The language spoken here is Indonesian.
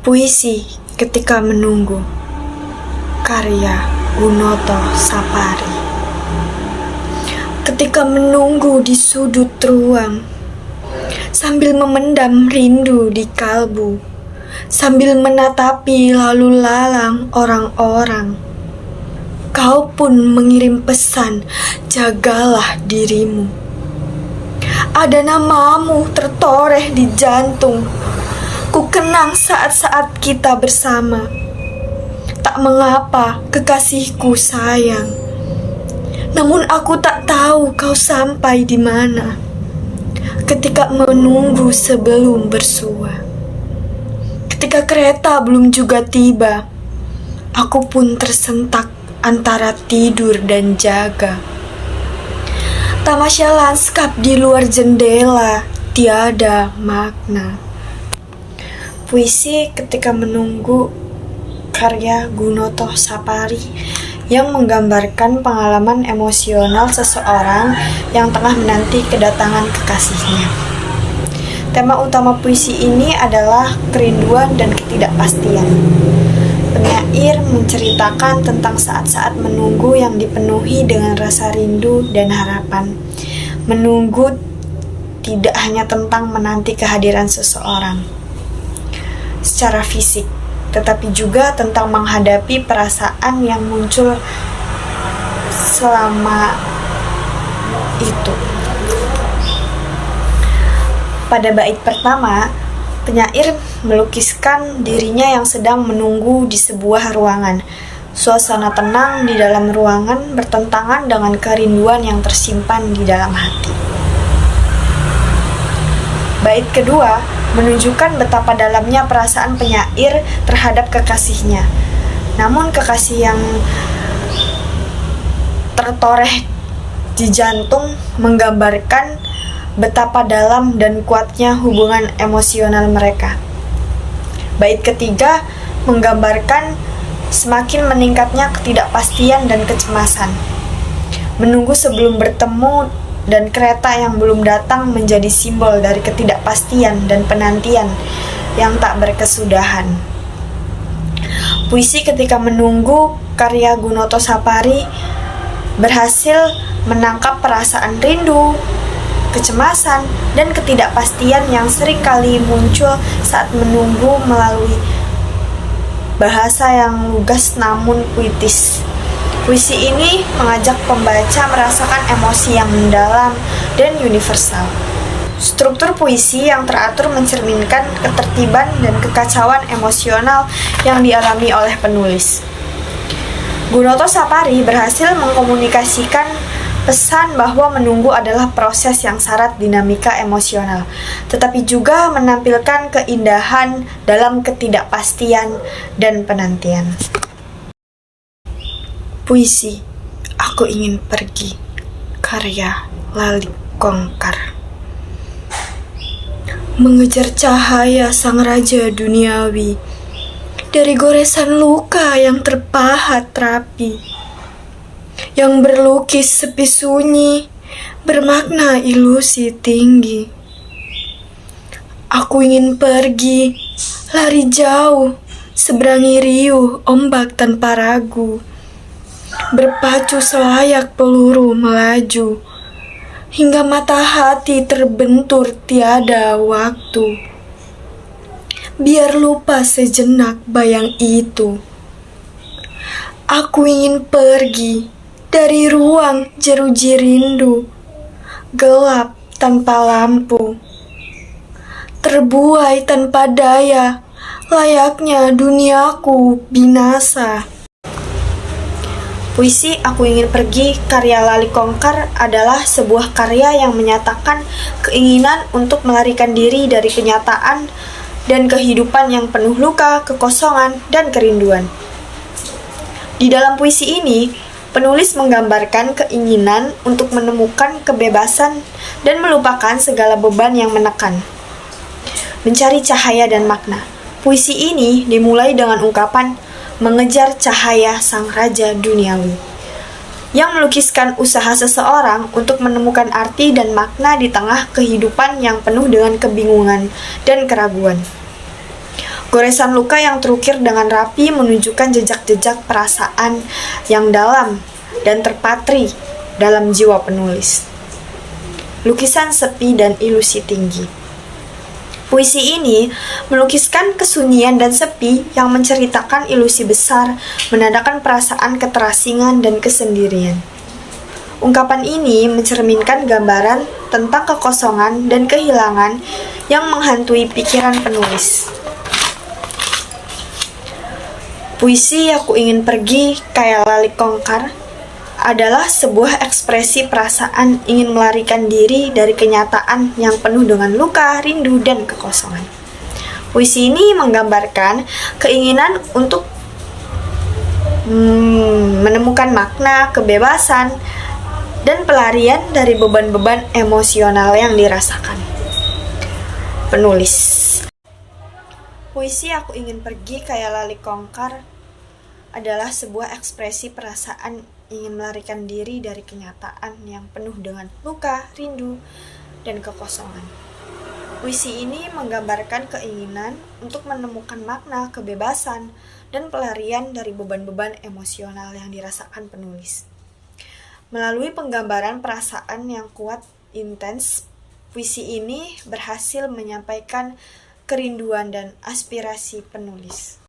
Puisi Ketika Menunggu, karya Gunoto Sapari. Ketika menunggu di sudut ruang, sambil memendam rindu di kalbu, sambil menatapi lalu lalang orang-orang, kau pun mengirim pesan, jagalah dirimu. Ada namamu tertoreh di jantung. Ku kenang saat-saat kita bersama. Tak mengapa kekasihku sayang, namun aku tak tahu kau sampai di mana. Ketika menunggu sebelum bersua, ketika kereta belum juga tiba, aku pun tersentak antara tidur dan jaga. Tamasya lanskap di luar jendela tiada makna. Puisi Ketika Menunggu, karya Gunoto Sapari, yang menggambarkan pengalaman emosional seseorang yang tengah menanti kedatangan kekasihnya. Tema utama puisi ini adalah kerinduan dan ketidakpastian. Penyair menceritakan tentang saat-saat menunggu yang dipenuhi dengan rasa rindu dan harapan. Menunggu tidak hanya tentang menanti kehadiran seseorang secara fisik, tetapi juga tentang menghadapi perasaan yang muncul selama itu. Pada bait pertama, penyair melukiskan dirinya yang sedang menunggu di sebuah ruangan. Suasana tenang di dalam ruangan bertentangan dengan kerinduan yang tersimpan di dalam hati. Bait kedua menunjukkan betapa dalamnya perasaan penyair terhadap kekasihnya. Namun kekasih yang tertoreh di jantung menggambarkan betapa dalam dan kuatnya hubungan emosional mereka. Bait ketiga menggambarkan semakin meningkatnya ketidakpastian dan kecemasan. Menunggu sebelum bertemu dan kereta yang belum datang menjadi simbol dari ketidakpastian dan penantian yang tak berkesudahan. Puisi Ketika Menunggu, karya Gunoto Sapari, berhasil menangkap perasaan rindu, kecemasan, dan ketidakpastian yang sering kali muncul saat menunggu melalui bahasa yang lugas namun puitis. Puisi ini mengajak pembaca merasakan emosi yang mendalam dan universal. Struktur puisi yang teratur mencerminkan ketertiban dan kekacauan emosional yang dialami oleh penulis. Gunoto Sapari berhasil mengkomunikasikan pesan bahwa menunggu adalah proses yang syarat dinamika emosional, tetapi juga menampilkan keindahan dalam ketidakpastian dan penantian. Puisi Aku Ingin Pergi, karya Lali Kongkar. Mengejar cahaya sang raja duniawi dari goresan luka yang terpahat rapi, yang berlukis sepi sunyi, bermakna ilusi tinggi. Aku ingin pergi, lari jauh, seberangi riuh ombak tanpa ragu, berpacu selayak peluru melaju, hingga mata hati terbentur tiada waktu. Biar lupa sejenak bayang itu. Aku ingin pergi dari ruang jeruji rindu, gelap tanpa lampu, terbuai tanpa daya, layaknya duniaku binasa. Puisi Aku Ingin Pergi, karya Lali Kongkar, adalah sebuah karya yang menyatakan keinginan untuk melarikan diri dari kenyataan dan kehidupan yang penuh luka, kekosongan, dan kerinduan. Di dalam puisi ini, penulis menggambarkan keinginan untuk menemukan kebebasan dan melupakan segala beban yang menekan. Mencari cahaya dan makna. Puisi ini dimulai dengan ungkapan mengejar cahaya sang raja duniawi, yang melukiskan usaha seseorang untuk menemukan arti dan makna di tengah kehidupan yang penuh dengan kebingungan dan keraguan. Goresan luka yang terukir dengan rapi menunjukkan jejak-jejak perasaan yang dalam dan terpatri dalam jiwa penulis. Lukisan sepi dan ilusi tinggi. Puisi ini melukiskan kesunyian dan sepi yang menceritakan ilusi besar, menandakan perasaan keterasingan dan kesendirian. Ungkapan ini mencerminkan gambaran tentang kekosongan dan kehilangan yang menghantui pikiran penulis. Puisi Aku Ingin Pergi Kayak Lali Kongkar adalah sebuah ekspresi perasaan ingin melarikan diri dari kenyataan yang penuh dengan luka, rindu, dan kekosongan. Puisi ini menggambarkan keinginan untuk menemukan makna, kebebasan, dan pelarian dari beban-beban emosional yang dirasakan. Penulis. Puisi Aku Ingin Pergi Kayak Lali Kongkar adalah sebuah ekspresi perasaan ingin melarikan diri dari kenyataan yang penuh dengan luka, rindu, dan kekosongan. Puisi ini menggambarkan keinginan untuk menemukan makna, kebebasan, dan pelarian dari beban-beban emosional yang dirasakan penulis. Melalui penggambaran perasaan yang kuat, intens, puisi ini berhasil menyampaikan kerinduan dan aspirasi penulis.